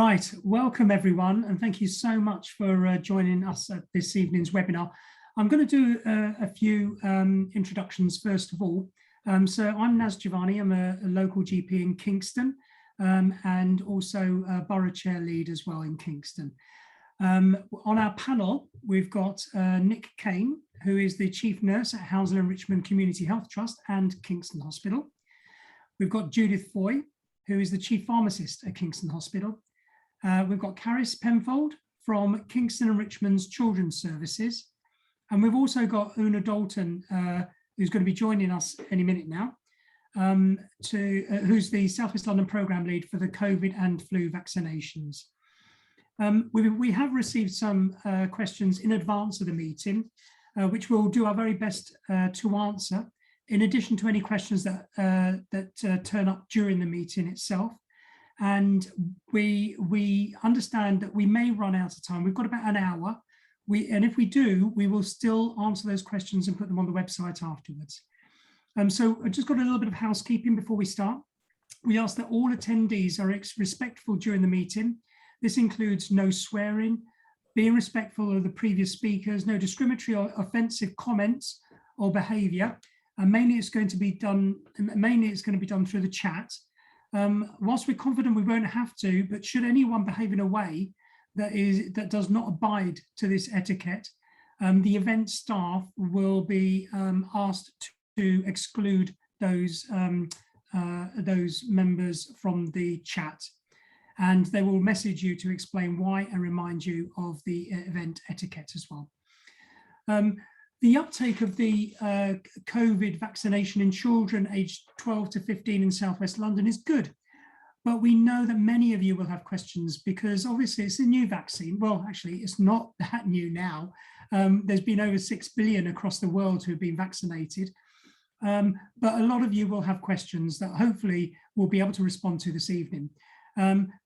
Right, welcome everyone, and thank you so much for joining us at this evening's webinar. I'm going to do a few introductions first of all. So I'm Jivani, I'm a local GP in Kingston and also a borough chair lead as well in Kingston. On our panel, we've got Nick Kane, who is the Chief Nurse at Hounslow and Richmond Community Health Trust and Kingston Hospital. We've got Judith Foy, who is the Chief Pharmacist at Kingston Hospital. We've got Caris Penfold from Kingston and Richmond's Children's Services. And we've also got Una Dalton, who's going to be joining us any minute now, who's the South West London Programme Lead for the COVID and flu vaccinations. We have received some questions in advance of the meeting, which we'll do our very best to answer, in addition to any questions that turn up during the meeting itself. And we understand that we may run out of time. We've got about an hour. And if we do, we will still answer those questions and put them on the website afterwards. So I just got a little bit of housekeeping before we start. We ask that all attendees are respectful during the meeting. This includes no swearing, being respectful of the previous speakers, no discriminatory or offensive comments or behaviour. And mainly it's going to be done through the chat. Whilst we're confident we won't have to, but should anyone behave in a way that does not abide to this etiquette, the event staff will be asked to exclude those members from the chat, and they will message you to explain why and remind you of the event etiquette as well. The uptake of the COVID vaccination in children aged 12 to 15 in South West London is good, but we know that many of you will have questions because obviously it's a new vaccine. Well, actually, it's not that new now. There's been over 6 billion across the world who have been vaccinated, but a lot of you will have questions that hopefully we'll be able to respond to this evening.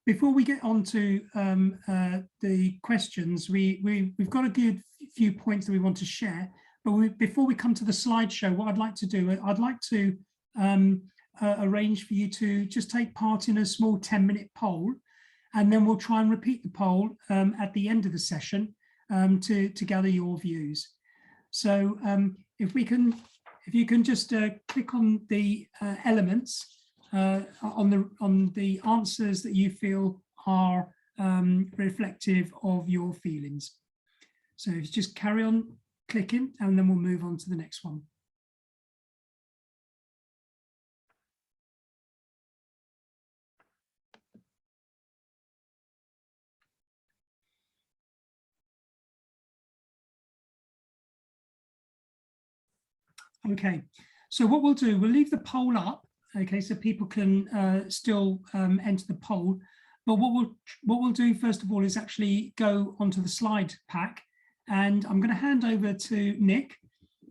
Before we get on to the questions, we've got a good few points that we want to share. But before we come to the slideshow, what I'd like to do, I'd like to arrange for you to just take part in a small 10-minute poll, and then we'll try and repeat the poll at the end of the session to gather your views. So if you can just click on the elements on the answers that you feel are reflective of your feelings. So just carry on clicking, and then we'll move on to the next one. Okay, so what we'll do, we'll leave the poll up, okay, so people can still enter the poll. But what we'll do first of all is actually go onto the slide pack, and I'm going to hand over to Nick,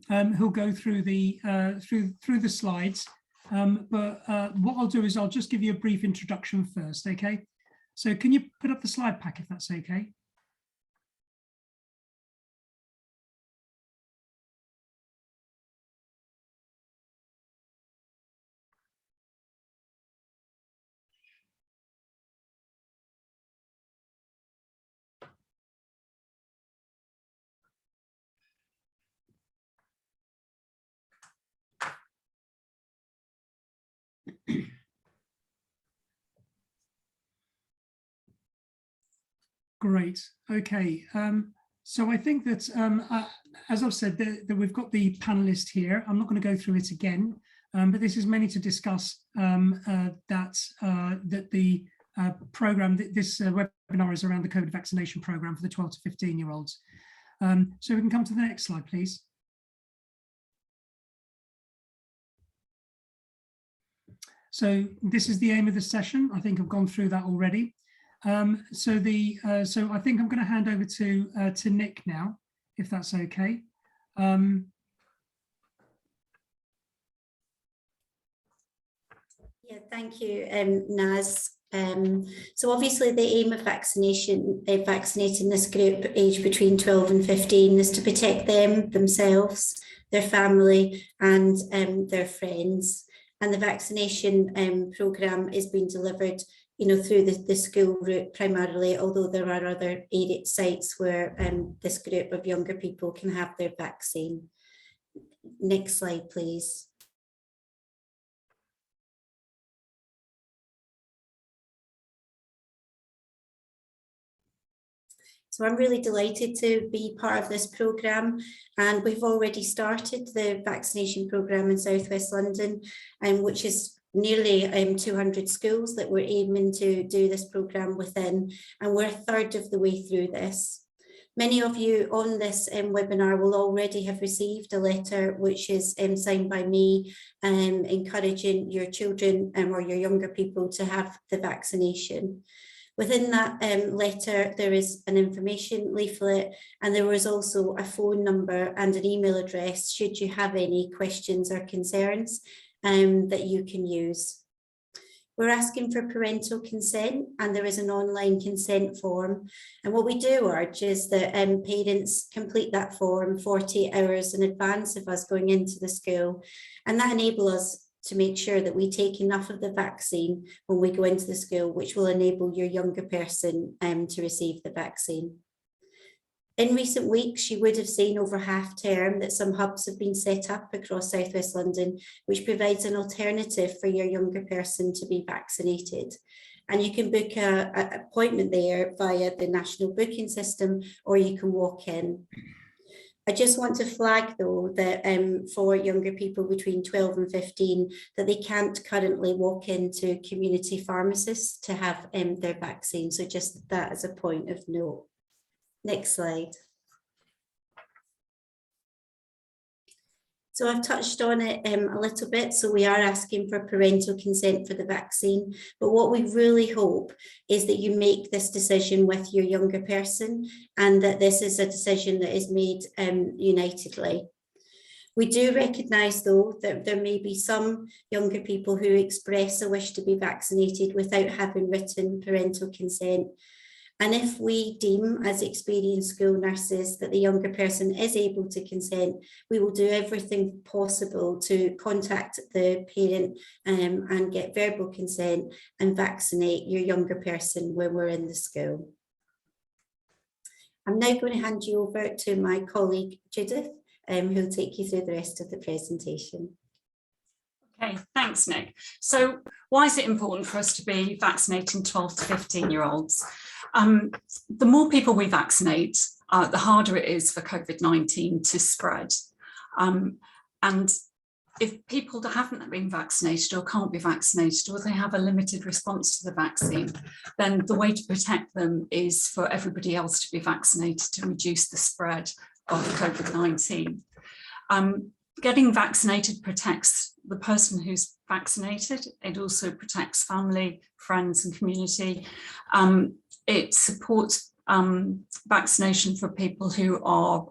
who'll go through the through the slides. But what I'll do is I'll just give you a brief introduction first, okay? So can you put up the slide pack if that's okay? Great. Okay. So I think that, as I've said, that we've got the panelist here. I'm not going to go through it again, but this is mainly to discuss that the program, this webinar is around the COVID vaccination program for the 12 to 15-year-olds. So we can come to the next slide, please. So this is the aim of the session. I think I've gone through that already. So I think I'm going to hand over to Nick now, if that's okay. Yeah, thank you, Naz. So obviously the aim of vaccinating this group aged between 12 and 15 is to protect them, themselves, their family and their friends. And the vaccination programme is being delivered through the school route primarily, although there are other sites where this group of younger people can have their vaccine. Next slide, please. So I'm really delighted to be part of this programme, and we've already started the vaccination programme in South West London, which is nearly 200 schools that we're aiming to do this programme within, and we're a third of the way through this. Many of you on this webinar will already have received a letter which is signed by me, encouraging your children or your younger people to have the vaccination. Within that letter, there is an information leaflet, and there was also a phone number and an email address should you have any questions or concerns that you can use. We're asking for parental consent, and there is an online consent form. And what we do urge is that parents complete that form 48 hours in advance of us going into the school, and that enables us to make sure that we take enough of the vaccine when we go into the school, which will enable your younger person to receive the vaccine. In recent weeks, you would have seen over half term that some hubs have been set up across South West London, which provides an alternative for your younger person to be vaccinated. And you can book an appointment there via the national booking system, or you can walk in. I just want to flag, though, that for younger people between 12 and 15, that they can't currently walk into community pharmacists to have their vaccine. So just that as a point of note. Next slide. So I've touched on it a little bit. So we are asking for parental consent for the vaccine. But what we really hope is that you make this decision with your younger person, and that this is a decision that is made unitedly. We do recognise, though, that there may be some younger people who express a wish to be vaccinated without having written parental consent. And if we deem, as experienced school nurses, that the younger person is able to consent, we will do everything possible to contact the parent and get verbal consent and vaccinate your younger person when we're in the school. I'm now going to hand you over to my colleague, Judith, who will take you through the rest of the presentation. Okay, thanks, Nick. So why is it important for us to be vaccinating 12 to 15-year-olds? The more people we vaccinate, the harder it is for COVID-19 to spread. And if people that haven't been vaccinated or can't be vaccinated, or they have a limited response to the vaccine, then the way to protect them is for everybody else to be vaccinated to reduce the spread of COVID-19. Getting vaccinated protects the person who's vaccinated. It also protects family, friends and community. It supports vaccination for people who are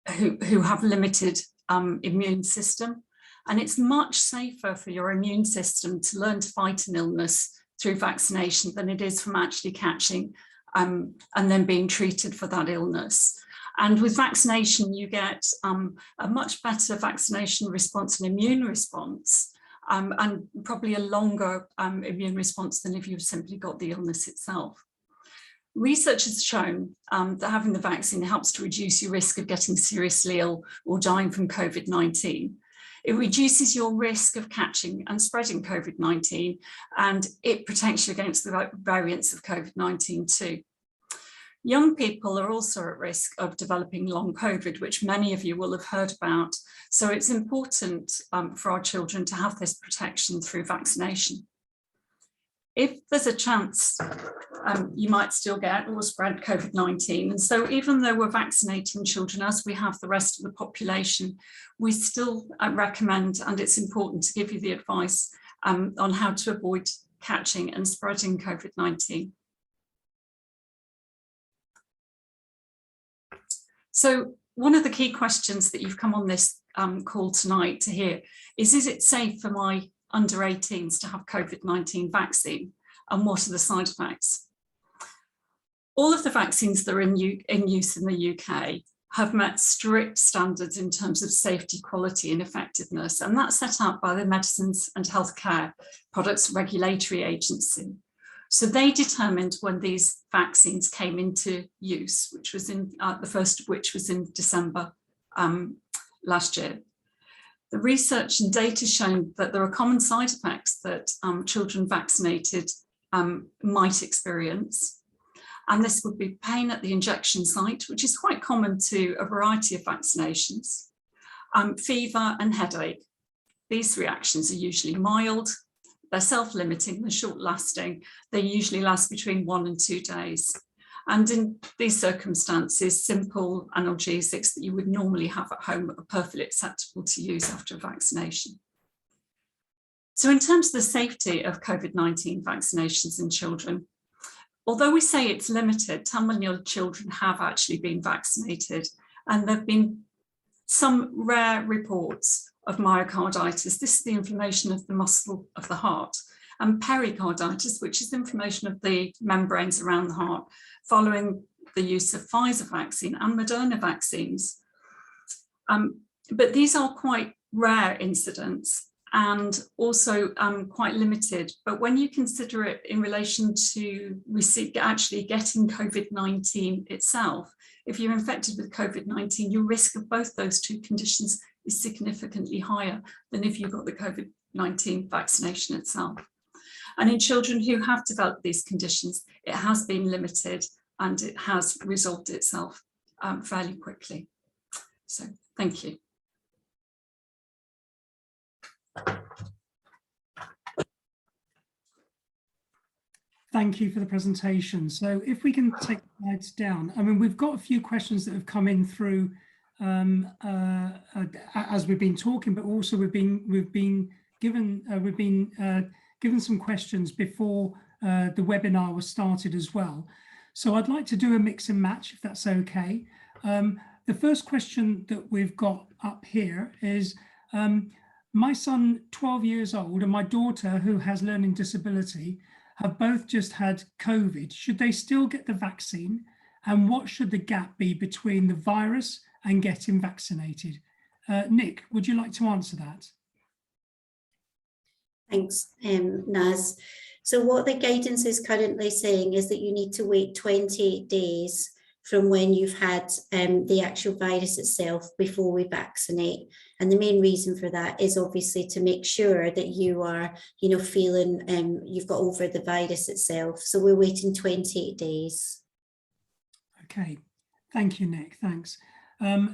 who have limited immune system, and it's much safer for your immune system to learn to fight an illness through vaccination than it is from actually catching and then being treated for that illness. And with vaccination, you get a much better vaccination response and immune response, and probably a longer immune response than if you've simply got the illness itself. Research has shown that having the vaccine helps to reduce your risk of getting seriously ill or dying from COVID-19. It reduces your risk of catching and spreading COVID-19, and it protects you against the variants of COVID-19 too. Young people are also at risk of developing long COVID, which many of you will have heard about. So it's important for our children to have this protection through vaccination. If there's a chance, you might still get or spread COVID-19. And so even though we're vaccinating children as we have the rest of the population, we still recommend, and it's important to give you the advice on how to avoid catching and spreading COVID-19. So one of the key questions that you've come on this call tonight to hear is it safe for my under 18s to have COVID-19 vaccine, and what are the side effects? All of the vaccines that are in use in the UK have met strict standards in terms of safety, quality and effectiveness, and that's set out by the Medicines and Healthcare Products Regulatory Agency. So they determined when these vaccines came into use, which was in the first of which was in December last year. The research and data shown that there are common side effects that children vaccinated might experience. And this would be pain at the injection site, which is quite common to a variety of vaccinations, fever and headache. These reactions are usually mild, they're self-limiting, they're short-lasting, they usually last between 1 and 2 days. And in these circumstances, simple analgesics that you would normally have at home are perfectly acceptable to use after a vaccination. So in terms of the safety of COVID-19 vaccinations in children, although we say it's limited, 10 million children have actually been vaccinated, and there have been some rare reports of myocarditis. This is the inflammation of the muscle of the heart, and pericarditis, which is inflammation of the membranes around the heart, following the use of Pfizer vaccine and Moderna vaccines. But these are quite rare incidents and also quite limited. But when you consider it in relation to actually getting COVID-19 itself, if you're infected with COVID-19, your risk of both those two conditions is significantly higher than if you got the COVID-19 vaccination itself. And in children who have developed these conditions, it has been limited and it has resolved itself fairly quickly. So thank you. Thank you for the presentation. So if we can take the slides down, I mean, we've got a few questions that have come in through as we've been talking, but also we've been given some questions before the webinar was started as well. So I'd like to do a mix and match, if that's okay. The first question that we've got up here is, my son, 12 years old, and my daughter, who has learning disability, have both just had COVID. Should they still get the vaccine? And what should the gap be between the virus and getting vaccinated? Nick, would you like to answer that? Thanks, Naz. So what the guidance is currently saying is that you need to wait 28 days from when you've had the actual virus itself before we vaccinate. And the main reason for that is obviously to make sure that you are, feeling you've got over the virus itself. So we're waiting 28 days. Okay, thank you, Nick. Thanks.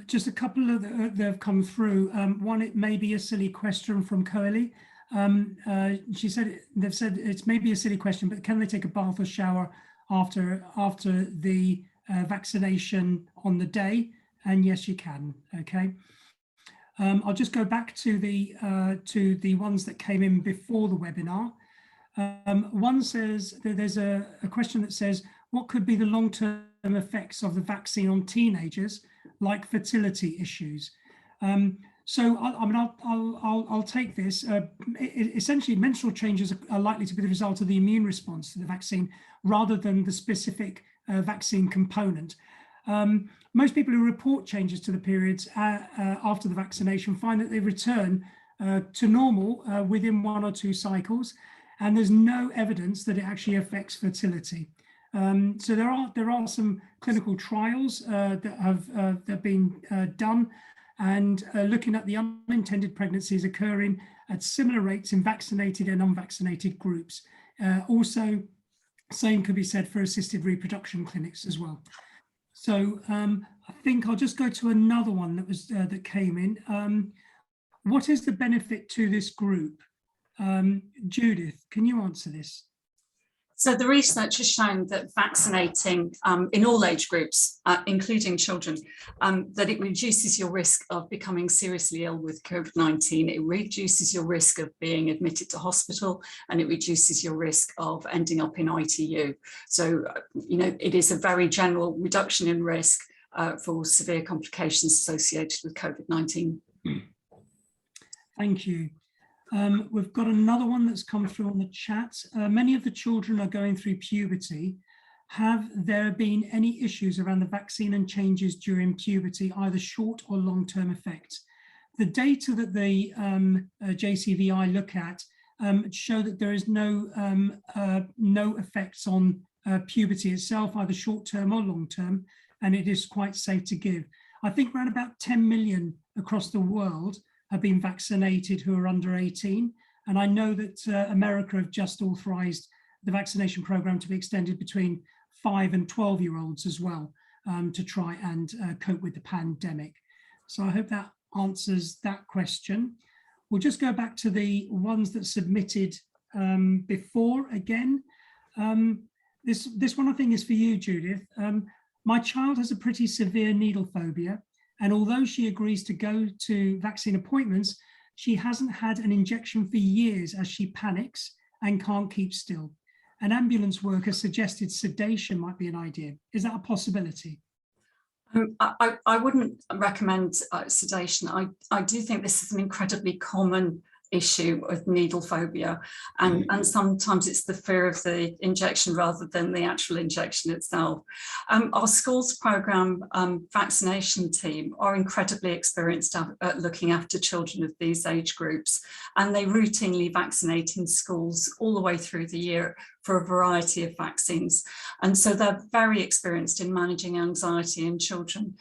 Just a couple of that have come through. One, it may be a silly question from Coeli. They've said it's maybe a silly question, but can they take a bath or shower after the vaccination on the day? And yes, you can. Okay. I'll just go back to the ones that came in before the webinar. One says that there's a question that says, what could be the long-term effects of the vaccine on teenagers, like fertility issues? So I'll take this. Essentially, menstrual changes are likely to be the result of the immune response to the vaccine rather than the specific vaccine component. Most people who report changes to the periods after the vaccination find that they return to normal within 1 or 2 cycles, and there's no evidence that it actually affects fertility. So there are some clinical trials that have been done, and looking at the unintended pregnancies occurring at similar rates in vaccinated and unvaccinated groups. Also, same could be said for assisted reproduction clinics as well. So I think I'll just go to another one that came in. What is the benefit to this group? Judith, can you answer this? So the research has shown that vaccinating in all age groups, including children, that it reduces your risk of becoming seriously ill with COVID-19. It reduces your risk of being admitted to hospital, and it reduces your risk of ending up in ITU. So, it is a very general reduction in risk for severe complications associated with COVID-19. Thank you. We've got another one that's come through on the chat. Many of the children are going through puberty. have there been any issues around the vaccine and changes during puberty, either short or long-term effects? The data that the JCVI look at show that there is no effects on puberty itself, either short-term or long-term, and it is quite safe to give. I think around about 10 million across the world have been vaccinated who are under 18. And I know that America have just authorized the vaccination program to be extended between 5 and 12-year-olds as well, to try and cope with the pandemic. So I hope that answers that question. We'll just go back to the ones that submitted before again. This one I think is for you, Judith. My child has a pretty severe needle phobia, and although she agrees to go to vaccine appointments, she hasn't had an injection for years as she panics and can't keep still. An ambulance worker suggested sedation might be an idea. Is that a possibility? I wouldn't recommend sedation. I do think this is an incredibly common issue of needle phobia, and sometimes it's the fear of the injection rather than the actual injection itself. Our schools program vaccination team are incredibly experienced at looking after children of these age groups, and they routinely vaccinate in schools all the way through the year for a variety of vaccines, and so they're very experienced in managing anxiety in children.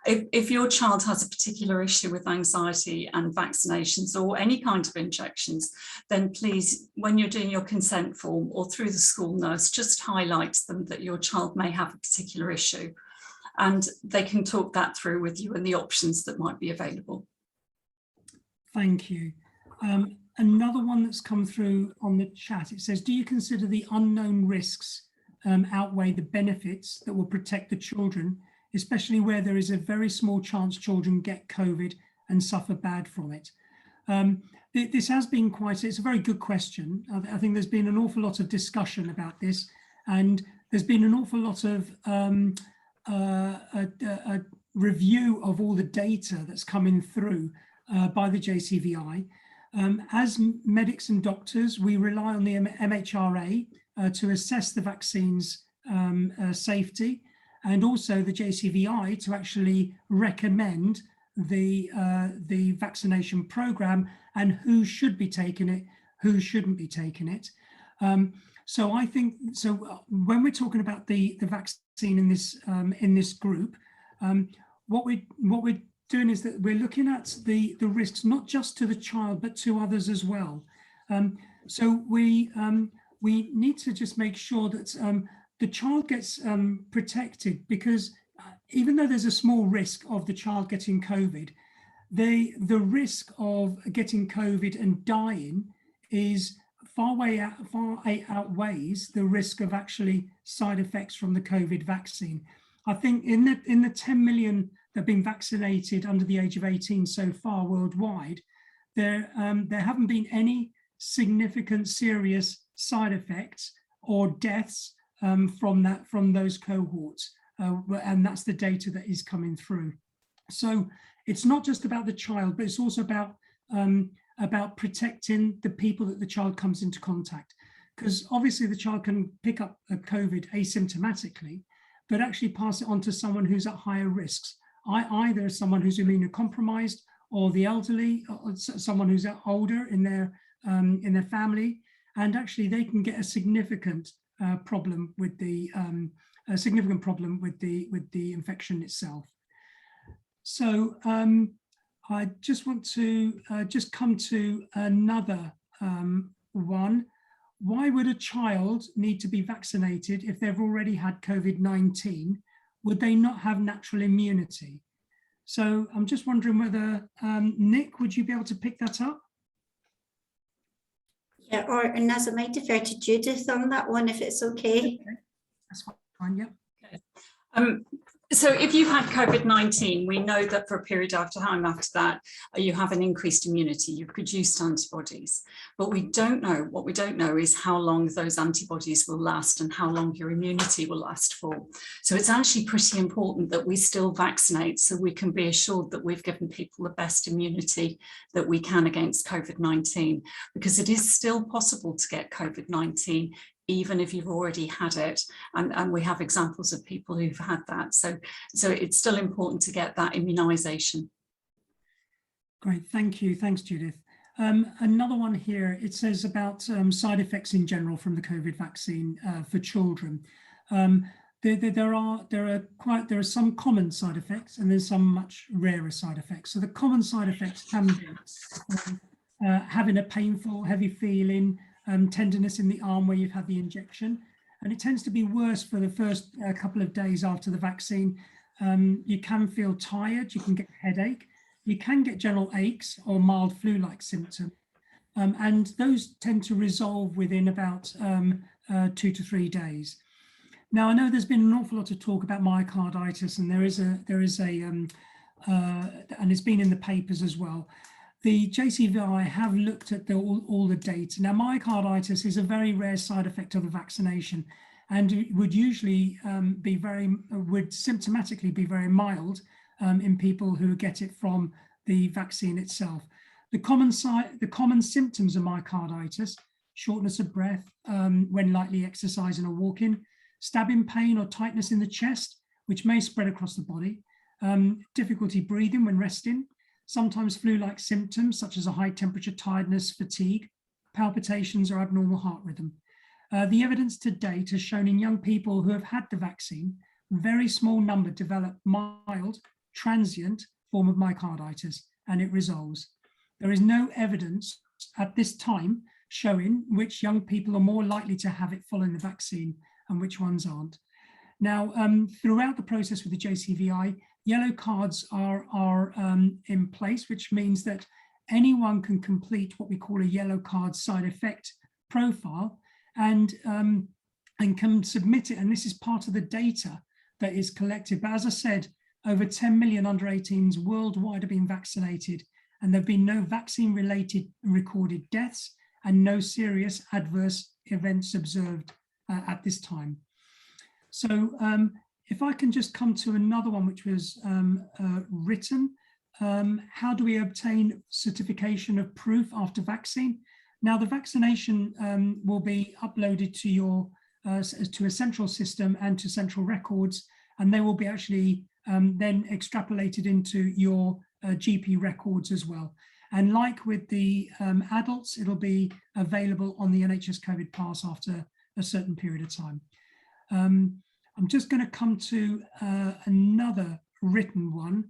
If your child has a particular issue with anxiety and vaccinations or any kind of injections, then please, when you're doing your consent form or through the school nurse, just highlight to them that your child may have a particular issue, and they can talk that through with you and the options that might be available. Thank you. Another one that's come through on the chat, it says, do you consider the unknown risks outweigh the benefits that will protect the children, especially where there is a very small chance children get COVID and suffer bad from it? This has been it's a very good question. I think there's been an awful lot of discussion about this, and there's been an awful lot of a review of all the data that's coming through by the JCVI. As medics and doctors, we rely on the MHRA to assess the vaccine's safety, and also the JCVI to actually recommend the vaccination program and who should be taking it, who shouldn't be taking it. So I think, when we're talking about the vaccine in this group, what we're doing is that we're looking at the risks not just to the child but to others as well. So we need to just make sure that the child gets protected, because even though there's a small risk of the child getting COVID, the risk of getting COVID and dying is far outweighs the risk of actually side effects from the COVID vaccine. I think in the 10 million that have been vaccinated under the age of 18 so far worldwide, there haven't been any significant serious side effects or deaths from those cohorts, and that's the data that is coming through. So it's not just about the child, but it's also about protecting the people that the child comes into contact, because obviously the child can pick up a COVID asymptomatically, but actually pass it on to someone who's at higher risks, either someone who's immunocompromised, or the elderly, or someone who's older in their family, and actually they can get a significant problem with the infection itself. So I just want to just come to another one. Why would a child need to be vaccinated if they've already had COVID-19? Would they not have natural immunity? So I'm just wondering whether, Nick, would you be able to pick that up? Yeah, or Naz, I might defer to Judith on that one if it's okay. Okay. That's fine, yeah. Okay. So if you had COVID-19, we know that for a period of time after that, you have an increased immunity, you've produced antibodies. But what we don't know is how long those antibodies will last and how long your immunity will last for. So it's actually pretty important that we still vaccinate so we can be assured that we've given people the best immunity that we can against COVID-19, because it is still possible to get COVID-19 even if you've already had it. And we have examples of people who've had that. So it's still important to get that immunisation. Great, thank you. Thanks, Judith. Another one here, it says about side effects in general from the COVID vaccine for children. There are some common side effects, and there's some much rarer side effects. So the common side effects can be having a painful, heavy feeling, tenderness in the arm where you've had the injection, and it tends to be worse for the first couple of days after the vaccine. You can feel tired, you can get a headache, you can get general aches or mild flu-like symptoms, and those tend to resolve within about 2 to 3 days. Now, I know there's been an awful lot of talk about myocarditis, and and it's been in the papers as well. The JCVI have looked at all the data. Now, myocarditis is a very rare side effect of the vaccination, and it would usually would symptomatically be very mild in people who get it from the vaccine itself. The common symptoms of myocarditis: shortness of breath when lightly exercising or walking, stabbing pain or tightness in the chest, which may spread across the body, difficulty breathing when resting, sometimes flu-like symptoms such as a high temperature, tiredness, fatigue, palpitations or abnormal heart rhythm. The evidence to date has shown in young people who have had the vaccine, a very small number develop mild, transient form of myocarditis, and it resolves. There is no evidence at this time showing which young people are more likely to have it following the vaccine and which ones aren't. Now, throughout the process with the JCVI, yellow cards are in place, which means that anyone can complete what we call a yellow card side effect profile and can submit it. And this is part of the data that is collected. But as I said, over 10 million under 18s worldwide have been vaccinated, and there have been no vaccine-related recorded deaths and no serious adverse events observed at this time. So if I can just come to another one which was written, how do we obtain certification of proof after vaccine? Now, the vaccination will be uploaded to your to a central system and to central records, and they will be actually then extrapolated into your GP records as well. And like with the adults, it'll be available on the NHS COVID Pass after a certain period of time. I'm just going to come to another written one.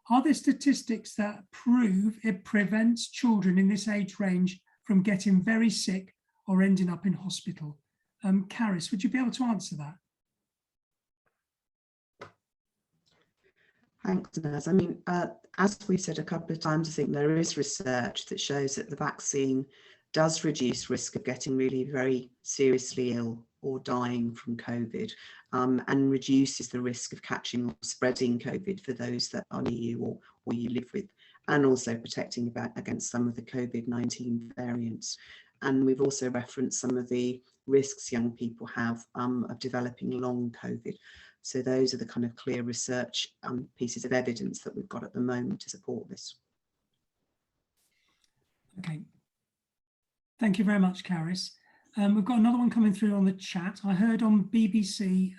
Are there statistics that prove it prevents children in this age range from getting very sick or ending up in hospital? Caris, would you be able to answer that? Thanks, Naz. I mean, as we've said a couple of times, I think there is research that shows that the vaccine does reduce risk of getting really very seriously ill or dying from COVID, and reduces the risk of catching or spreading COVID for those that are near you or you live with, and also protecting against some of the COVID-19 variants. And we've also referenced some of the risks young people have of developing long COVID. So those are the kind of clear research pieces of evidence that we've got at the moment to support this. Okay. Thank you very much, Caris. We've got another one coming through on the chat. I heard on BBC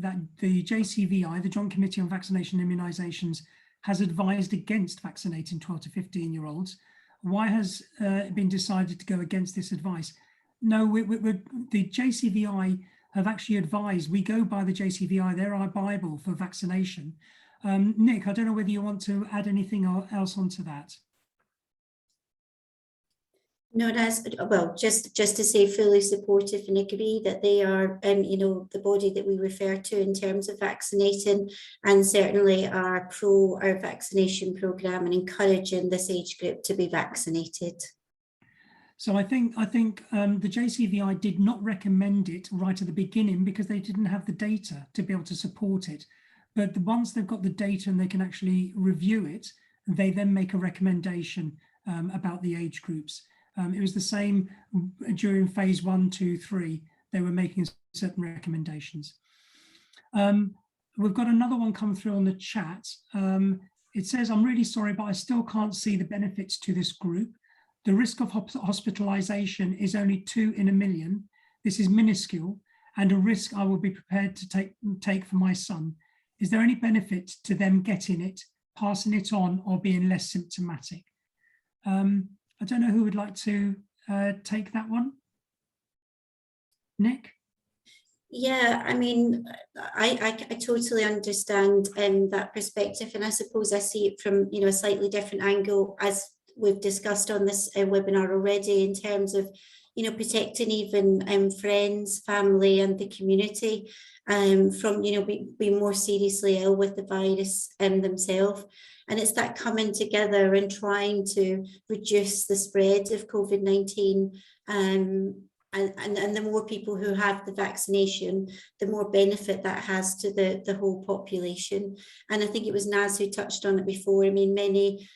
that the JCVI, the Joint Committee on Vaccination and Immunisations, has advised against vaccinating 12 to 15-year-olds. Why has it been decided to go against this advice? No, the JCVI have actually advised, we go by the JCVI, they're our Bible for vaccination. Nick, I don't know whether you want to add anything else onto that. No, that's, well, just to say fully supportive and agree that they are, you know, the body that we refer to in terms of vaccinating, and certainly are pro our vaccination programme and encouraging this age group to be vaccinated. So I think the JCVI did not recommend it right at the beginning because they didn't have the data to be able to support it. But once they've got the data and they can actually review it, they then make a recommendation about the age groups. It was the same during phase 1, 2, 3. They were making certain recommendations. We've got another one come through on the chat. It says, I'm really sorry, but I still can't see the benefits to this group. The risk of hospitalization is only 2 in a million. This is minuscule and a risk I will be prepared to take for my son. Is there any benefit to them getting it, passing it on, or being less symptomatic? I don't know who would like to take that one. Nick? Yeah, I mean, I totally understand that perspective, and I suppose I see it from, you know, a slightly different angle, as we've discussed on this webinar already, in terms of, you know, protecting even friends, family, and the community from, you know, being more seriously ill with the virus themselves. And it's that coming together and trying to reduce the spread of COVID-19. And the more people who have the vaccination, the more benefit that has to the whole population. And I think it was Naz who touched on it before. I mean, many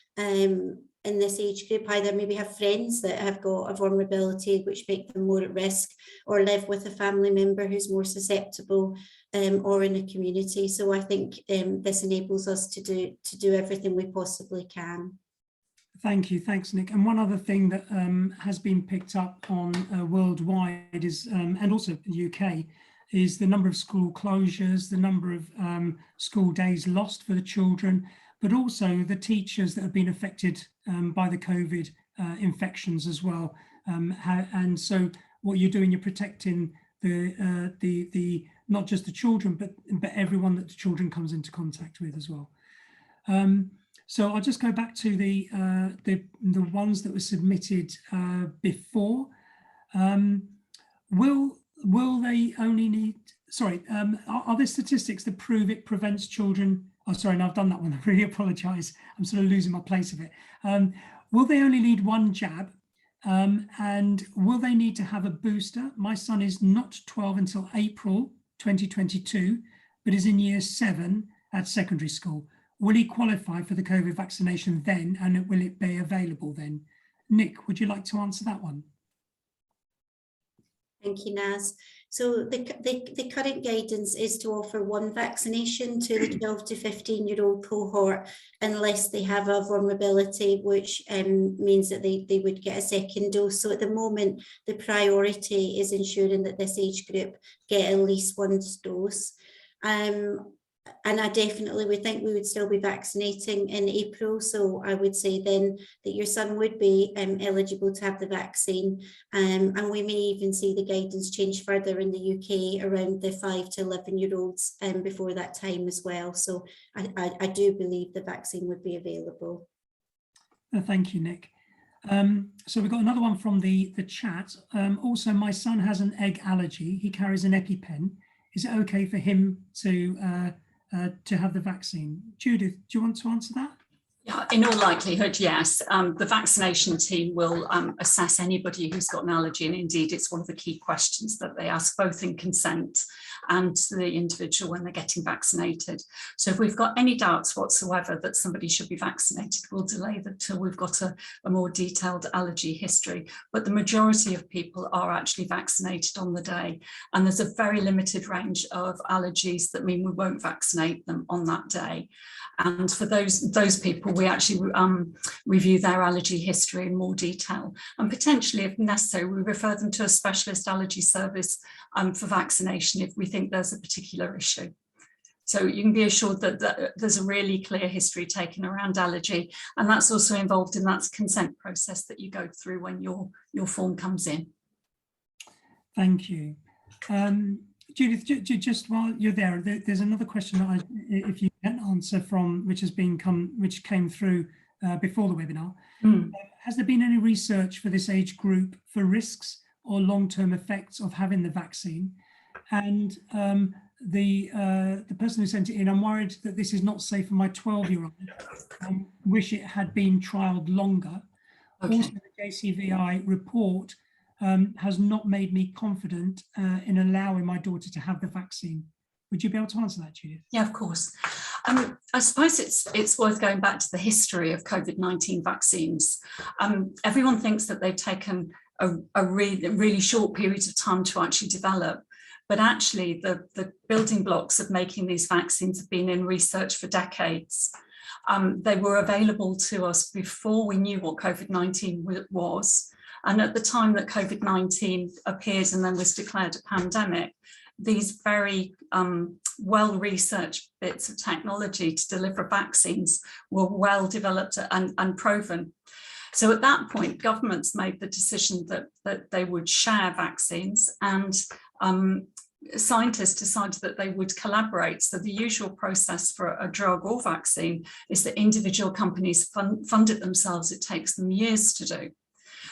in this age group either maybe have friends that have got a vulnerability which make them more at risk, or live with a family member who's more susceptible, or in a community. So I think this enables us to do everything we possibly can. Thank you. Thanks, Nick. And one other thing that has been picked up on worldwide is, and also in the UK, is the number of school closures, the number of school days lost for the children, but also the teachers that have been affected by the COVID infections as well. And so what you're doing, you're protecting the not just the children, but everyone that the children comes into contact with as well. So I'll just go back to the ones that were submitted before. Will they only need, sorry, are there statistics that prove it prevents children? Oh, sorry, no, I've done that one. I really apologise. I'm sort of losing my place of it. Will they only need one jab? And will they need to have a booster? My son is not 12 until April 2022, but is in year 7 at secondary school. Will he qualify for the COVID vaccination then, and will it be available then? Nick, would you like to answer that one? Thank you, Naz. So the current guidance is to offer one vaccination to the 12 to 15-year-old cohort, unless they have a vulnerability, which means that they would get a second dose. So at the moment, the priority is ensuring that this age group get at least one dose. And I definitely would think we would still be vaccinating in April. So I would say then that your son would be eligible to have the vaccine. And we may even see the guidance change further in the UK around the 5 to 11-year-olds before that time as well. So I do believe the vaccine would be available. Thank you, Nick. So we've got another one from the chat. Also, my son has an egg allergy. He carries an EpiPen. Is it okay for him to have the vaccine? Judith, do you want to answer that? Yeah, in all likelihood, yes. The vaccination team will assess anybody who's got an allergy, and indeed it's one of the key questions that they ask, both in consent and to the individual when they're getting vaccinated. So if we've got any doubts whatsoever that somebody should be vaccinated, we'll delay them till we've got a more detailed allergy history. But the majority of people are actually vaccinated on the day, and there's a very limited range of allergies that mean we won't vaccinate them on that day. And for those people, we actually review their allergy history in more detail, and potentially, if necessary, we refer them to a specialist allergy service for vaccination if we think there's a particular issue. So you can be assured that there's a really clear history taken around allergy, and that's also involved in that consent process that you go through when your form comes in. Thank you. Judith, just while you're there, there's another question that if you can answer from, which came through before the webinar. Has there been any research for this age group for risks or long-term effects of having the vaccine? And the person who sent it in, I'm worried that this is not safe for my 12-year-old. Wish it had been trialled longer. Okay. Also, the JCVI report has not made me confident in allowing my daughter to have the vaccine. Would you be able to answer that, Judith? Yeah, of course. I suppose it's worth going back to the history of COVID-19 vaccines. Everyone thinks that they've taken a really short period of time to actually develop, but actually the building blocks of making these vaccines have been in research for decades. They were available to us before we knew what COVID-19 was. And at the time that COVID-19 appeared and then was declared a pandemic, these very well-researched bits of technology to deliver vaccines were well developed and proven. So at that point, governments made the decision that they would share vaccines, and scientists decided that they would collaborate. So the usual process for a drug or vaccine is that individual companies fund it themselves. It takes them years to do.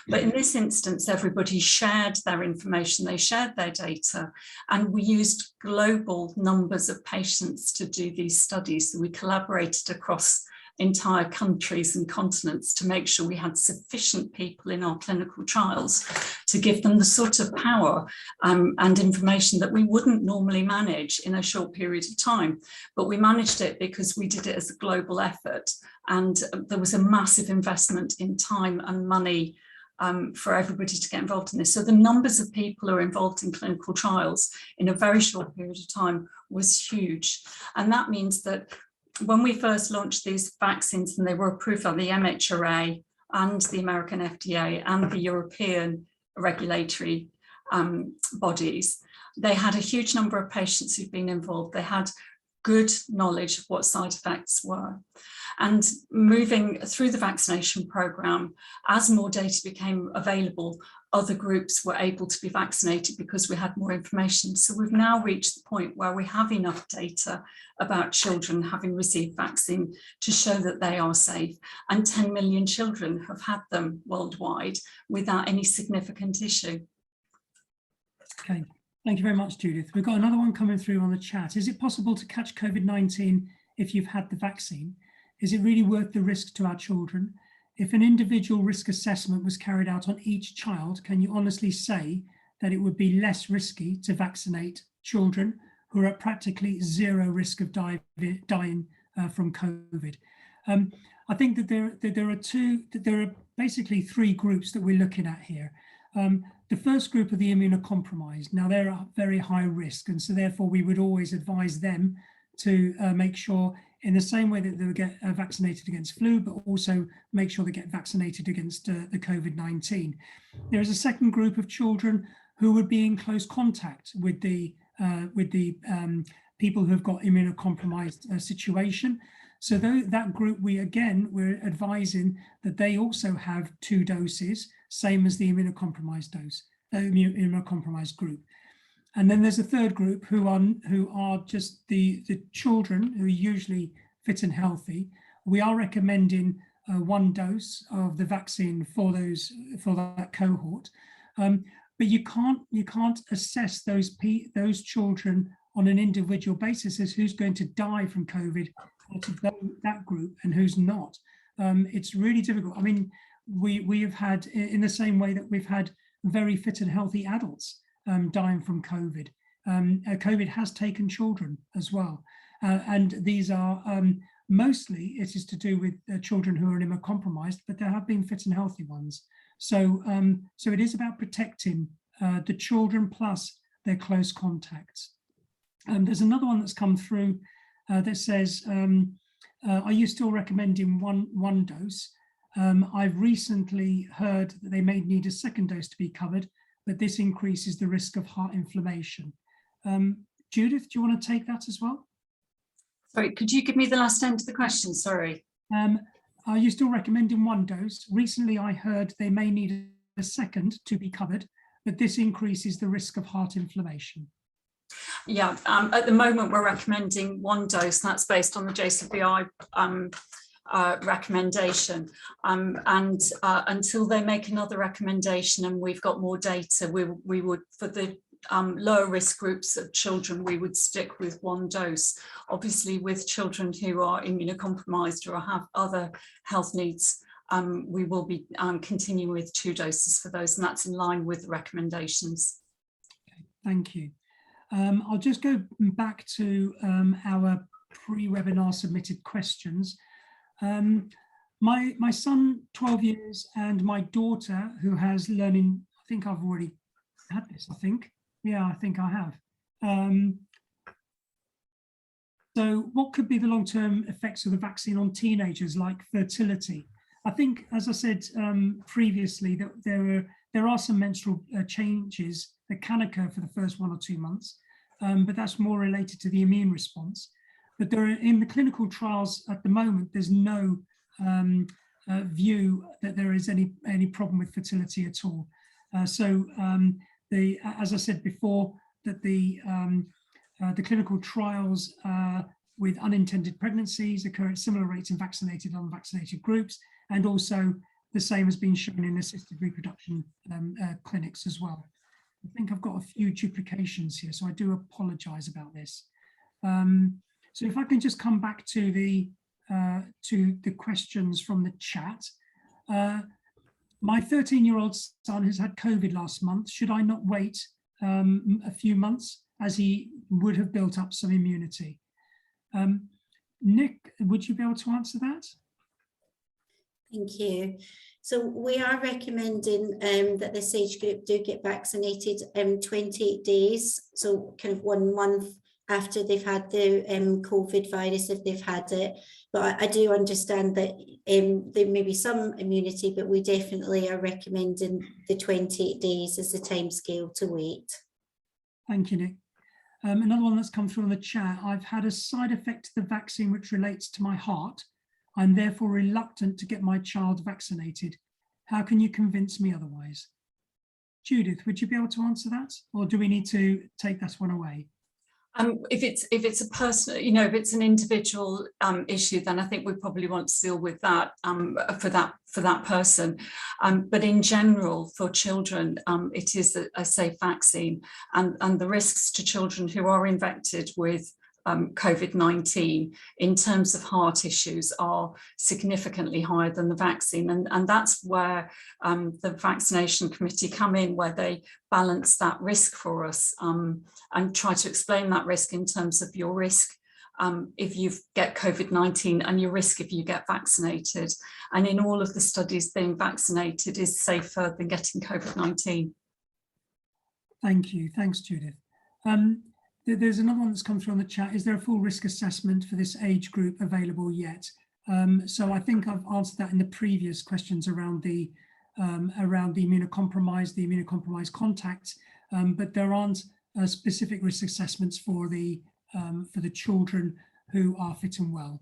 But in this instance, everybody shared their information, they shared their data, and we used global numbers of patients to do these studies. So we collaborated across entire countries and continents to make sure we had sufficient people in our clinical trials to give them the sort of power and information that we wouldn't normally manage in a short period of time. But we managed it because we did it as a global effort, and there was a massive investment in time and money for everybody to get involved in this. So the numbers of people who are involved in clinical trials in a very short period of time was huge. And that means that when we first launched these vaccines and they were approved by the MHRA and the American FDA and the European regulatory bodies, they had a huge number of patients who'd been involved. They had good knowledge of what side effects were. And moving through the vaccination programme, as more data became available, other groups were able to be vaccinated because we had more information. So we've now reached the point where we have enough data about children having received vaccine to show that they are safe. And 10 million children have had them worldwide without any significant issue. Okay, thank you very much, Judith. We've got another one coming through on the chat. Is it possible to catch COVID-19 if you've had the vaccine? Is it really worth the risk to our children? If an individual risk assessment was carried out on each child, can you honestly say that it would be less risky to vaccinate children who are at practically zero risk of dying from COVID? I think that there are basically three groups that we're looking at here. The first group are the immunocompromised. Now they're at very high risk, and so therefore we would always advise them to make sure, in the same way that they get vaccinated against flu, but also make sure they get vaccinated against the COVID-19. There is a second group of children who would be in close contact with the people who have got immunocompromised situation. So that group, we're advising that they also have 2 doses, same as the immunocompromised immunocompromised group. And then there's a third group who are just the children who are usually fit and healthy. We are recommending 1 dose of the vaccine for that cohort, but you can't assess those children on an individual basis as who's going to die from COVID out of that group and who's not. It's really difficult. I mean, we have had, in the same way that we've had very fit and healthy adults dying from COVID. COVID has taken children as well. And these are mostly, it is to do with children who are immunocompromised, but there have been fit and healthy ones. So, so it is about protecting the children plus their close contacts. There's another one that's come through that says, are you still recommending one dose? I've recently heard that they may need a 2nd dose to be covered, but this increases the risk of heart inflammation. Judith, do you want to take that as well? Sorry, could you give me the last end of the question? Sorry. Are you still recommending 1 dose? Recently, I heard they may need a 2nd to be covered, but this increases the risk of heart inflammation. Yeah, at the moment, we're recommending 1 dose. That's based on the JCVI recommendation, and until they make another recommendation and we've got more data, we would, for the lower risk groups of children, we would stick with 1 dose. Obviously, with children who are immunocompromised or have other health needs, we will be continuing with 2 doses for those, and that's in line with the recommendations. Okay, thank you. I'll just go back to our pre-webinar submitted questions. My son, 12 years, and my daughter, who has learning, I think I've already had this, I think. Yeah, I think I have. So what could be the long-term effects of the vaccine on teenagers, like fertility? I think, as I said previously, that there there are some menstrual changes that can occur for the first 1 or 2 months, but that's more related to the immune response. But there are, in the clinical trials at the moment, there's no view that there is any problem with fertility at all. As I said before, that the clinical trials with unintended pregnancies occur at similar rates in vaccinated and unvaccinated groups, and also the same has been shown in assisted reproduction clinics as well. I think I've got a few duplications here, so I do apologise about this. So if I can just come back to the questions from the chat. My 13-year-old son has had COVID last month. Should I not wait a few months, as he would have built up some immunity? Nick, would you be able to answer that? Thank you. So we are recommending that this age group do get vaccinated 28 days, so kind of 1 month after they've had the COVID virus, if they've had it. But I do understand that there may be some immunity, but we definitely are recommending the 28 days as the timescale to wait. Thank you, Nick. Another one that's come through on the chat. I've had a side effect to the vaccine which relates to my heart. I'm therefore reluctant to get my child vaccinated. How can you convince me otherwise? Judith, would you be able to answer that? Or do we need to take that one away? If it's a personal, you know, if it's an individual issue, then I think we probably want to deal with that for that person. But in general, for children, it is a safe vaccine, and the risks to children who are infected with COVID-19 in terms of heart issues are significantly higher than the vaccine, and that's where the vaccination committee come in, where they balance that risk for us and try to explain that risk in terms of your risk if you get COVID-19 and your risk if you get vaccinated. And in all of the studies, being vaccinated is safer than getting COVID-19. Thank you. Thanks, Judith. There's another one that's come through on the chat. Is there a full risk assessment for this age group available yet? So I think I've answered that in the previous questions around the immunocompromised contacts, but there aren't specific risk assessments for the children who are fit and well.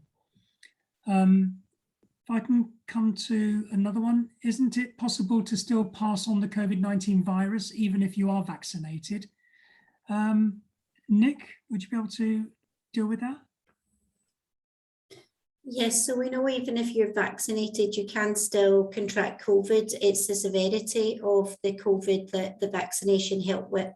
If I can come to another one, isn't it possible to still pass on the COVID-19 virus even if you are vaccinated? Nick, would you be able to deal with that? Yes, so we know even if you're vaccinated, you can still contract COVID. It's the severity of the COVID that the vaccination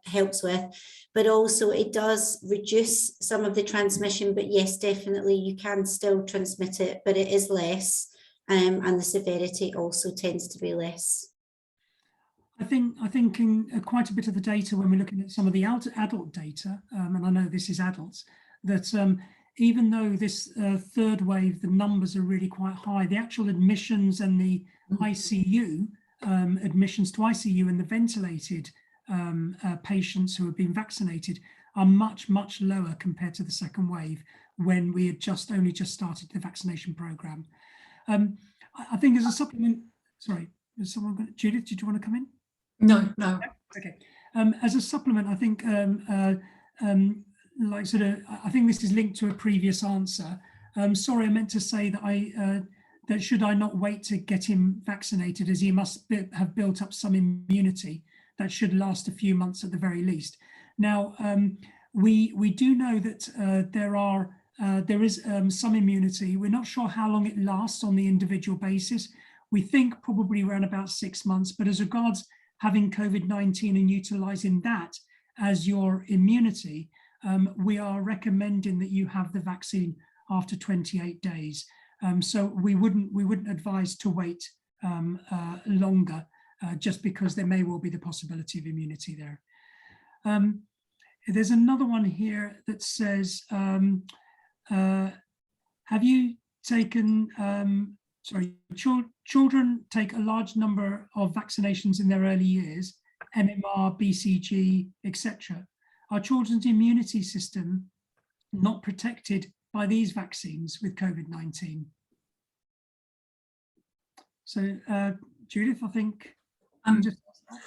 helps with, but also it does reduce some of the transmission. But yes, definitely you can still transmit it, but it is less, and the severity also tends to be less. I think in quite a bit of the data, when we're looking at some of the adult data, and I know this is adults, that even though this third wave, the numbers are really quite high, the actual admissions and the ICU, admissions to ICU and the ventilated patients who have been vaccinated are much, much lower compared to the second wave when we had only just started the vaccination program. I think as a supplement, sorry, is someone going to, Judith, did you want to come in? No. Okay. As a supplement, I think I think this is linked to a previous answer. Sorry, I meant to say that that should I not wait to get him vaccinated, as he must have built up some immunity that should last a few months at the very least. Now, we do know that there is some immunity. We're not sure how long it lasts on the individual basis. We think probably around about 6 months, but as regards having COVID-19 and utilising that as your immunity, we are recommending that you have the vaccine after 28 days. So we wouldn't advise to wait longer, just because there may well be the possibility of immunity there. There's another one here that says, have you taken, children take a large number of vaccinations in their early years, MMR, BCG, etc. Are children's immunity system not protected by these vaccines with COVID-19? So, Judith, I think just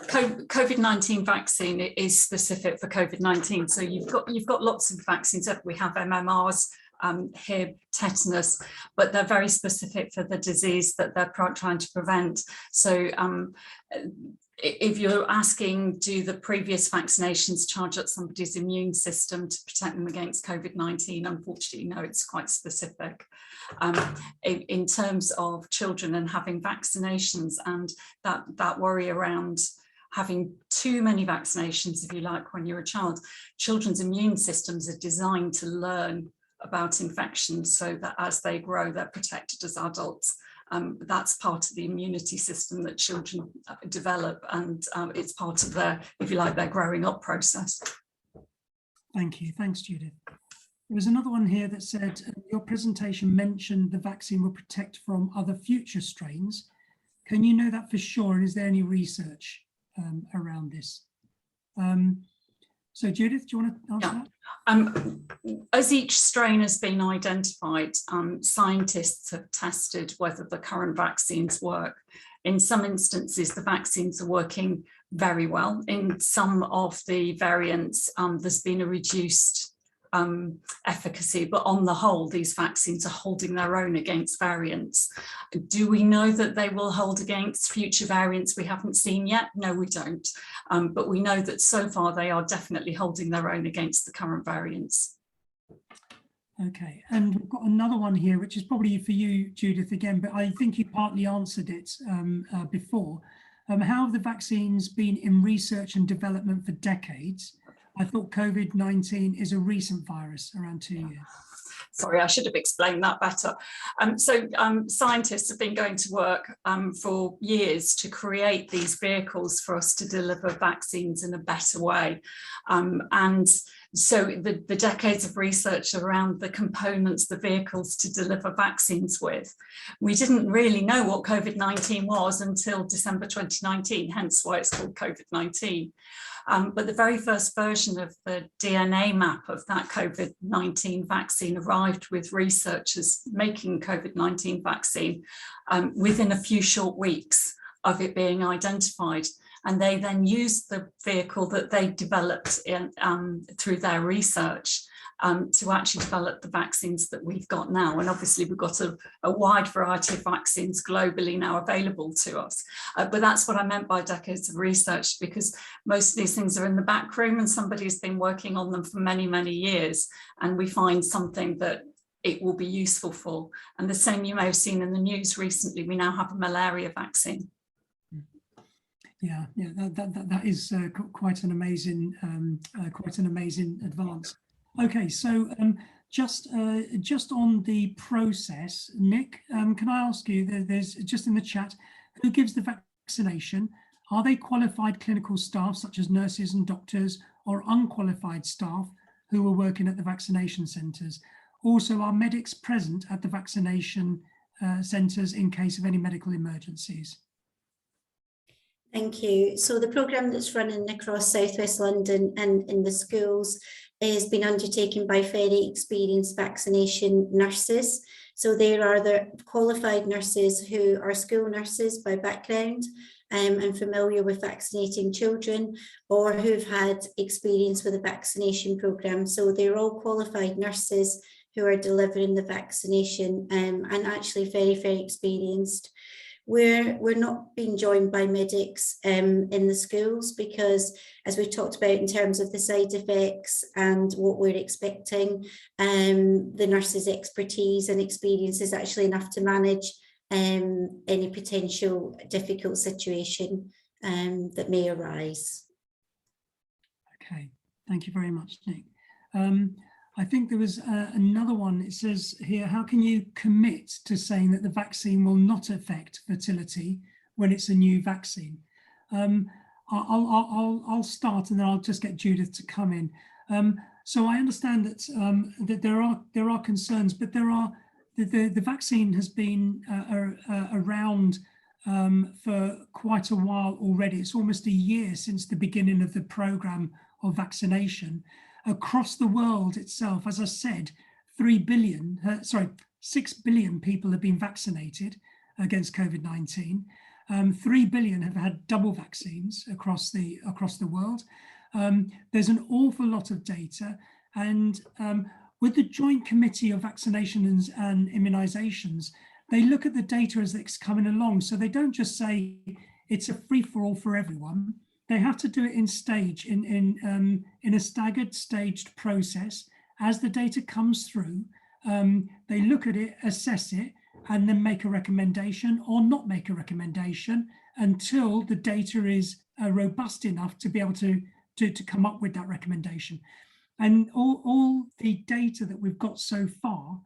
COVID-19 vaccine is specific for COVID-19. So you've got lots of vaccines. We have MMRs, Hib, tetanus, but they're very specific for the disease that they're trying to prevent. So if you're asking, do the previous vaccinations charge up somebody's immune system to protect them against COVID-19? Unfortunately, no, it's quite specific. In terms of children and having vaccinations and that worry around having too many vaccinations, if you like, when you're a child, children's immune systems are designed to learn about infections so that as they grow, they're protected as adults. That's part of the immunity system that children develop, and it's part of their, if you like, their growing up process. Thank you. Thanks, Judith. There was another one here that said, your presentation mentioned the vaccine will protect from other future strains. Can you know that for sure? And is there any research around this? So Judith, do you want to answer that? As each strain has been identified, scientists have tested whether the current vaccines work. In some instances, the vaccines are working very well. In some of the variants, there's been a reduced efficacy, but on the whole, these vaccines are holding their own against variants. Do we know that they will hold against future variants we haven't seen yet? No, we don't. But we know that so far they are definitely holding their own against the current variants. Okay, and we've got another one here, which is probably for you, Judith, again, but I think you partly answered it before. How have the vaccines been in research and development for decades? I thought COVID-19 is a recent virus, around 2 years. Sorry, I should have explained that better. Scientists have been going to work for years to create these vehicles for us to deliver vaccines in a better way. And so the decades of research around the components, the vehicles to deliver vaccines with, we didn't really know what COVID-19 was until December 2019, hence why it's called COVID-19. But the very first version of the DNA map of that COVID-19 vaccine arrived with researchers making COVID-19 vaccine within a few short weeks of it being identified. And they then used the vehicle that they developed through their research to actually develop the vaccines that we've got now. And obviously we've got a wide variety of vaccines globally now available to us. But that's what I meant by decades of research, because most of these things are in the back room and somebody's been working on them for many, many years. And we find something that it will be useful for. And the same you may have seen in the news recently, we now have a malaria vaccine. Yeah, that is quite an amazing advance. Okay, so just on the process, Nick, can I ask you? There's just in the chat, who gives the vaccination? Are they qualified clinical staff such as nurses and doctors, or unqualified staff who are working at the vaccination centres? Also, are medics present at the vaccination centres in case of any medical emergencies? Thank you. So the programme that's running across South West London and in the schools is being undertaken by very experienced vaccination nurses. So there are the qualified nurses who are school nurses by background and familiar with vaccinating children, or who've had experience with a vaccination programme. So they're all qualified nurses who are delivering the vaccination and actually very, very experienced. We're not being joined by medics in the schools because, as we talked about in terms of the side effects and what we're expecting, the nurses' expertise and experience is actually enough to manage any potential difficult situation that may arise. Okay, thank you very much, Nick. I think there was another one. It says here, how can you commit to saying that the vaccine will not affect fertility when it's a new vaccine? I'll start and then I'll just get Judith to come in. So I understand that that there are concerns, but the vaccine has been around for quite a while already. It's almost a year since the beginning of the programme of vaccination. Across the world itself, as I said, 6 billion people have been vaccinated against COVID-19. 3 billion have had double vaccines across the world. There's an awful lot of data, and with the Joint Committee of Vaccinations and Immunisations, they look at the data as it's coming along. So they don't just say it's a free-for-all for everyone. They have to do it in stage, in a staggered, staged process. As the data comes through, they look at it, assess it, and then make a recommendation or not make a recommendation until the data is robust enough to be able to come up with that recommendation. And all the data that we've got so far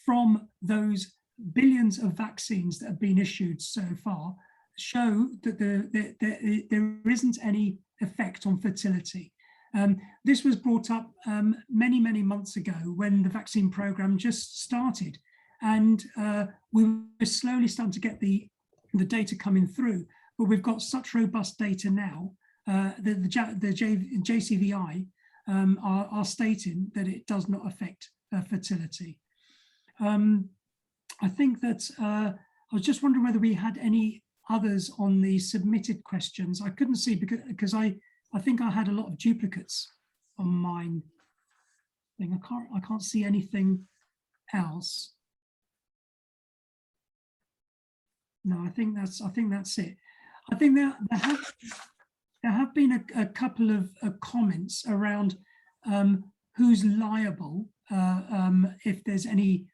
from those billions of vaccines that have been issued so far show that there isn't any effect on fertility. This was brought up many, many months ago when the vaccine program just started, and we were slowly starting to get the data coming through, but we've got such robust data now that the JCVI are stating that it does not affect fertility. I think that I was just wondering whether we had any others on the submitted questions. I couldn't see because I think I had a lot of duplicates on mine thing. I can't see anything else. No, I think that's it. I think there have been a couple of comments around who's liable if there's any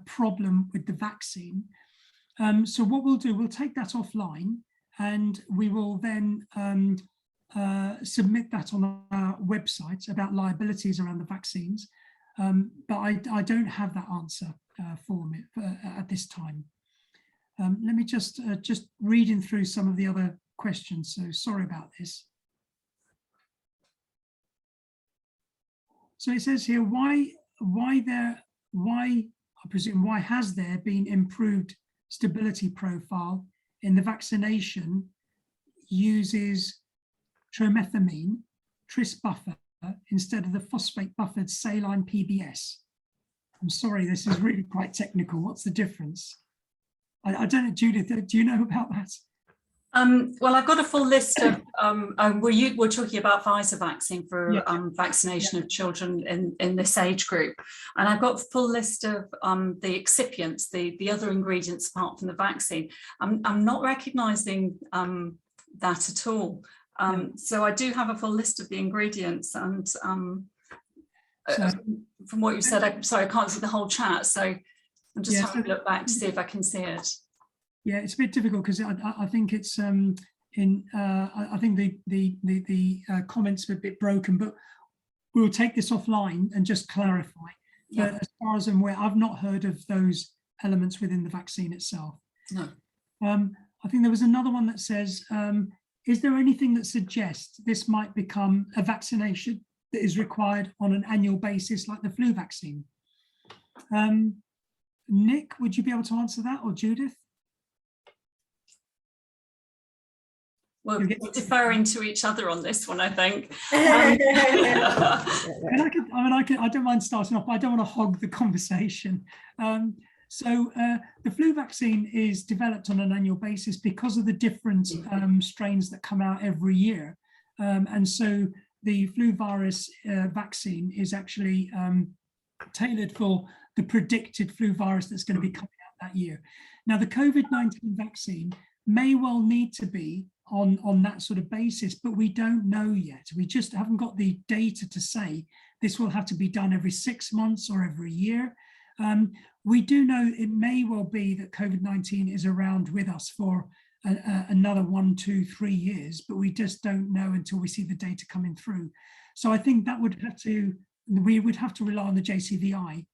problem with the vaccine. So what we'll do, we'll take that offline, and we will then submit that on our website about liabilities around the vaccines. But I don't have that answer for me at this time. Let me just reading through some of the other questions. So sorry about this. So it says here, why has there been improved stability profile in the vaccination uses tromethamine, tris buffer, instead of the phosphate buffered saline PBS? I'm sorry, this is really quite technical. What's the difference? I don't know, Judith, do you know about that? Well, I've got a full list of, we're talking about Pfizer vaccine for vaccination of children in this age group. And I've got a full list of the excipients, the other ingredients apart from the vaccine. I'm not recognising that at all. So I do have a full list of the ingredients, and from what you said, I'm sorry, I can't see the whole chat. So I'm just having a look back to see if I can see it. Yeah, it's a bit difficult because I think it's I think the comments are a bit broken, but we'll take this offline and just clarify. Yeah. But as far as I'm aware, I've not heard of those elements within the vaccine itself. No. I think there was another one that says, is there anything that suggests this might become a vaccination that is required on an annual basis like the flu vaccine? Nick, would you be able to answer that, or Judith? Well, we're deferring to each other on this one, I think. I don't mind starting off, but I don't want to hog the conversation. So the flu vaccine is developed on an annual basis because of the different strains that come out every year. And so the flu virus vaccine is actually tailored for the predicted flu virus that's going to be coming out that year. Now, the COVID-19 vaccine may well need to be on that sort of basis, but we don't know yet. We just haven't got the data to say this will have to be done every 6 months or every year. We do know it may well be that COVID-19 is around with us for another 1, 2, 3 years, but we just don't know until we see the data coming through. So I think that we would have to rely on the JCVI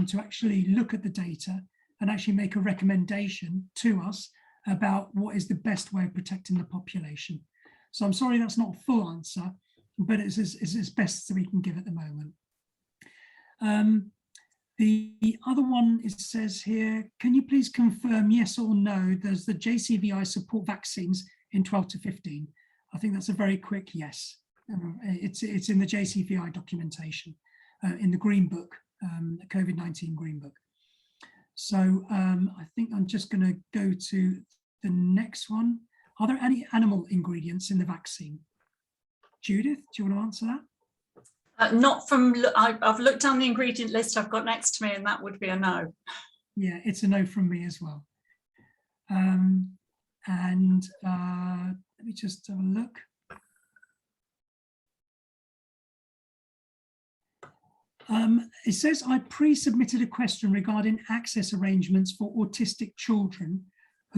to actually look at the data and actually make a recommendation to us about what is the best way of protecting the population. So I'm sorry that's not a full answer, but it's as best as we can give at the moment. The other one, it says here, can you please confirm yes or no, does the JCVI support vaccines in 12 to 15? I think that's a very quick yes. It's in the JCVI documentation, in the Green Book, the COVID-19 Green Book. So I think I'm just going to go to the next one. Are there any animal ingredients in the vaccine? Judith, do you want to answer that? Not from, I've looked down the ingredient list I've got next to me, and that would be a no. Yeah, it's a no from me as well. Let me just have a look. It says, I pre-submitted a question regarding access arrangements for autistic children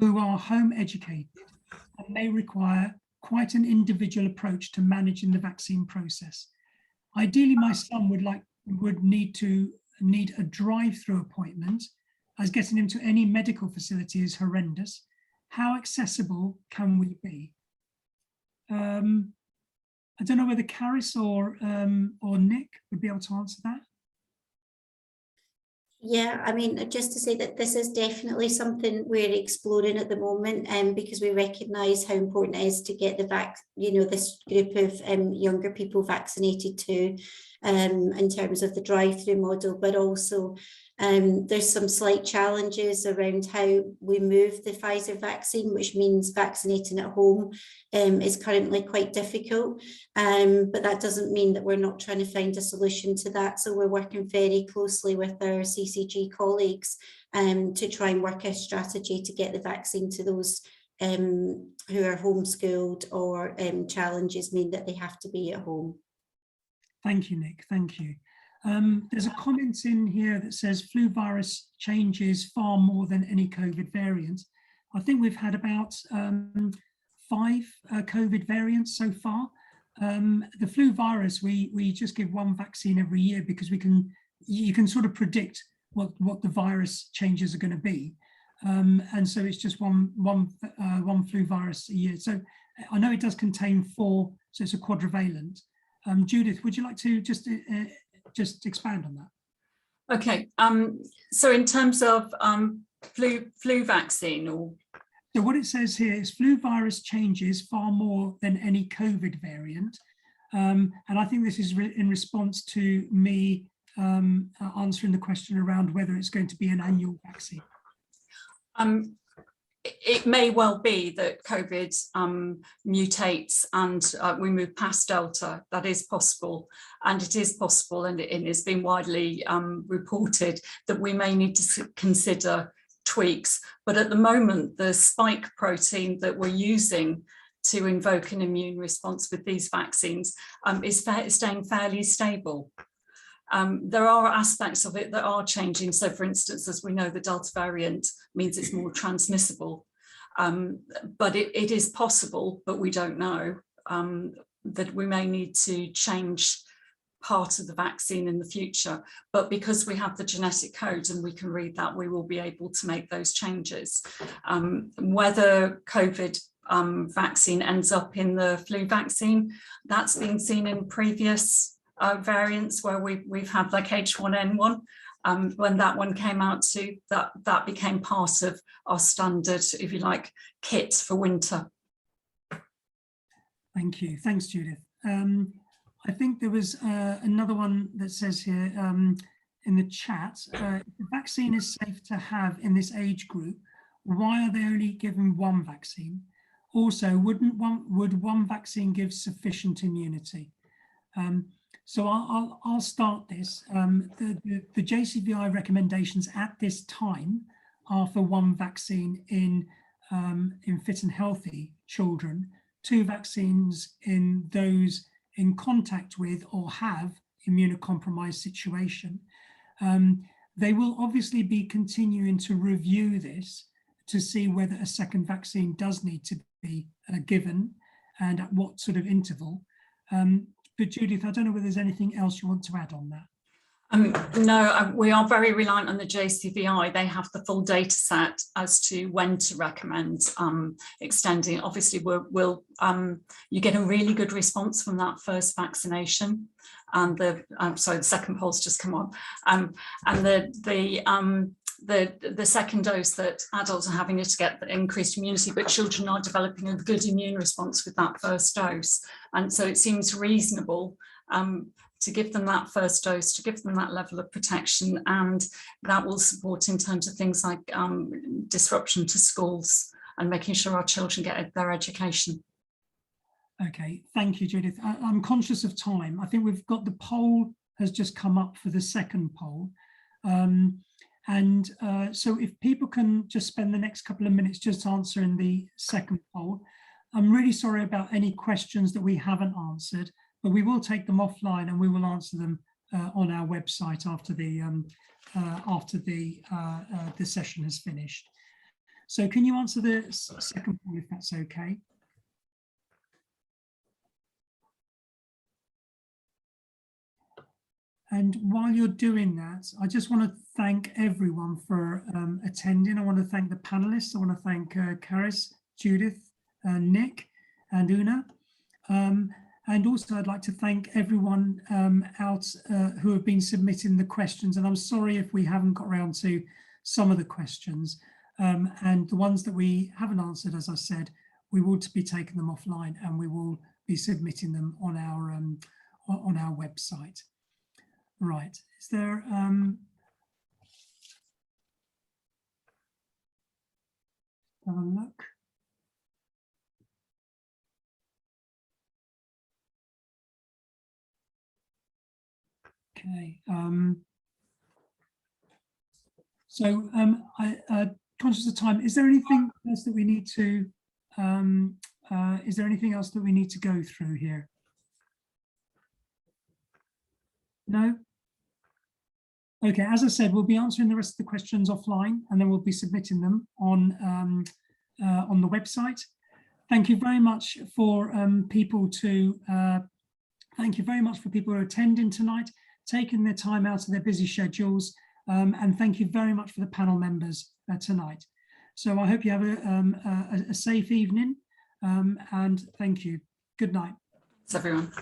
who are home educated and may require quite an individual approach to managing the vaccine process. Ideally, my son would need a drive-through appointment, as getting him to any medical facility is horrendous. How accessible can we be? I don't know whether Caris or Nick would be able to answer that. Yeah, I mean, just to say that this is definitely something we're exploring at the moment, because we recognise how important it is to get this group of younger people vaccinated too, in terms of the drive-through model, but also there's some slight challenges around how we move the Pfizer vaccine, which means vaccinating at home is currently quite difficult. But that doesn't mean that we're not trying to find a solution to that. So we're working very closely with our CCG colleagues to try and work a strategy to get the vaccine to those who are homeschooled or challenges mean that they have to be at home. Thank you, Nick. Thank you. There's a comment in here that says flu virus changes far more than any COVID variant. I think we've had about 5 COVID variants so far. The flu virus, we just give one vaccine every year because you can sort of predict what the virus changes are going to be. And so it's just one flu virus a year. So I know it does contain 4, so it's a quadrivalent. Judith, would you like to just expand on that? Okay, so in terms of flu vaccine, or so what it says here is flu virus changes far more than any COVID variant, and I think this is in response to me answering the question around whether it's going to be an annual vaccine. It may well be that COVID mutates and we move past Delta. That is possible, and it is possible, and it has been widely reported that we may need to consider tweaks. But at the moment, the spike protein that we're using to invoke an immune response with these vaccines is staying fairly stable. There are aspects of it that are changing. So for instance, as we know, the Delta variant means it's more transmissible. But it is possible, but we don't know, that we may need to change part of the vaccine in the future. But because we have the genetic code and we can read that, we will be able to make those changes. Whether COVID vaccine ends up in the flu vaccine, that's been seen in previous variants where we've had like H1N1. When that one came out too, that became part of our standard, if you like, kit for winter. Thank you. Thanks, Judith. I think there was another one that says here in the chat, if the vaccine is safe to have in this age group, why are they only given one vaccine? Also, would one vaccine give sufficient immunity? So I'll start this. The JCVI recommendations at this time are for one vaccine in fit and healthy children, 2 vaccines in those in contact with or have immunocompromised situation. They will obviously be continuing to review this to see whether a second vaccine does need to be given and at what sort of interval. But Judith, I don't know whether there's anything else you want to add on that. No, we are very reliant on the JCVI. They have the full data set as to when to recommend extending. Obviously, you get a really good response from that first vaccination, and the second poll's just come on, and the second dose that adults are having to get the increased immunity, but children are developing a good immune response with that first dose. And so it seems reasonable to give them that first dose, to give them that level of protection, and that will support in terms of things like disruption to schools and making sure our children get their education. Okay, thank you, Judith. I'm conscious of time. I think we've got the poll has just come up for the second poll. So if people can just spend the next couple of minutes just answering the second poll. I'm really sorry about any questions that we haven't answered, but we will take them offline and we will answer them on our website after the session has finished. So can you answer the second poll if that's okay? And while you're doing that, I just want to thank everyone for attending. I want to thank the panelists. I want to thank Caris, Judith, Nick and Una. And also I'd like to thank everyone who have been submitting the questions. And I'm sorry if we haven't got around to some of the questions. And the ones that we haven't answered, as I said, we will be taking them offline and we will be submitting them on our website. Right, is there have a look. Okay, so conscious of time, is there anything else that we need to go through here? No? Okay, as I said, we'll be answering the rest of the questions offline and then we'll be submitting them on the website. Thank you very much for people who are attending tonight, taking their time out of their busy schedules, and thank you very much for the panel members tonight. So I hope you have a safe evening and thank you. Good night. Thanks, everyone.